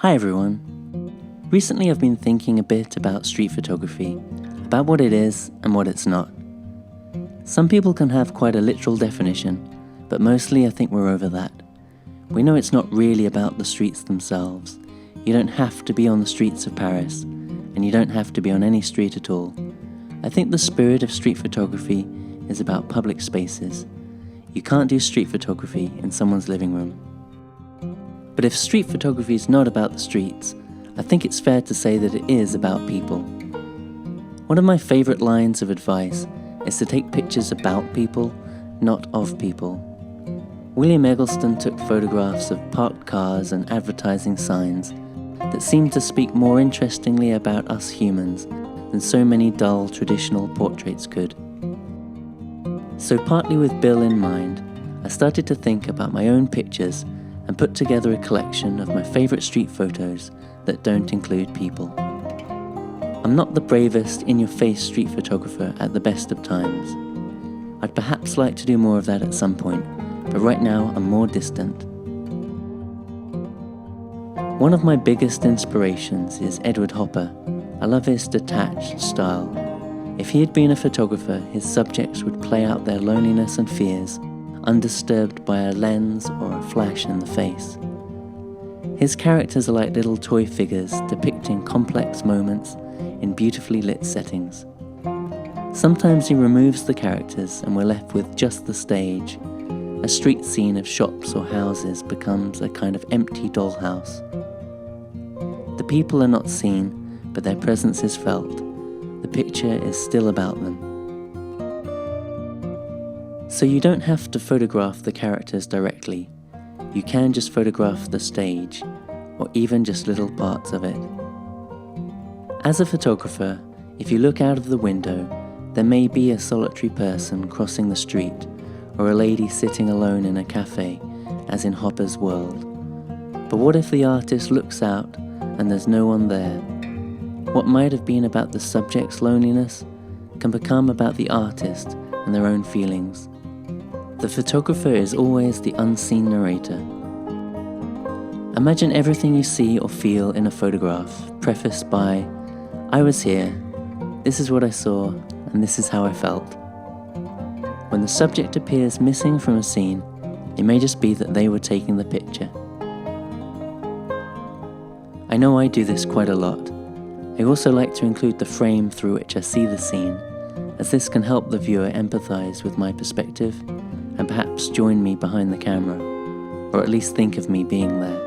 Hi everyone. Recently I've been thinking a bit about street photography, about what it is and what it's not. Some people can have quite a literal definition, but mostly I think we're over that. We know it's not really about the streets themselves. You don't have to be on the streets of Paris, and you don't have to be on any street at all. I think the spirit of street photography is about public spaces. You can't do street photography in someone's living room. But if street photography is not about the streets, I think it's fair to say that it is about people. One of my favourite lines of advice is to take pictures about people, not of people. William Eggleston took photographs of parked cars and advertising signs that seemed to speak more interestingly about us humans than so many dull traditional portraits could. So partly with Bill in mind, I started to think about my own pictures and put together a collection of my favourite street photos that don't include people. I'm not the bravest, in-your-face street photographer at the best of times. I'd perhaps like to do more of that at some point, but right now I'm more distant. One of my biggest inspirations is Edward Hopper. I love his detached style. If he had been a photographer, his subjects would play out their loneliness and fears, undisturbed by a lens or a flash in the face. His characters are like little toy figures depicting complex moments in beautifully lit settings. Sometimes he removes the characters and we're left with just the stage. A street scene of shops or houses becomes a kind of empty dollhouse. The people are not seen, but their presence is felt. The picture is still about them. So you don't have to photograph the characters directly. You can just photograph the stage, or even just little parts of it. As a photographer, if you look out of the window, there may be a solitary person crossing the street, or a lady sitting alone in a cafe, as in Hopper's world. But what if the artist looks out and there's no one there? What might have been about the subject's loneliness can become about the artist and their own feelings. The photographer is always the unseen narrator. Imagine everything you see or feel in a photograph, prefaced by, "I was here, this is what I saw, and this is how I felt." When the subject appears missing from a scene, it may just be that they were taking the picture. I know I do this quite a lot. I also like to include the frame through which I see the scene, as this can help the viewer empathize with my perspective and perhaps join me behind the camera, or at least think of me being there.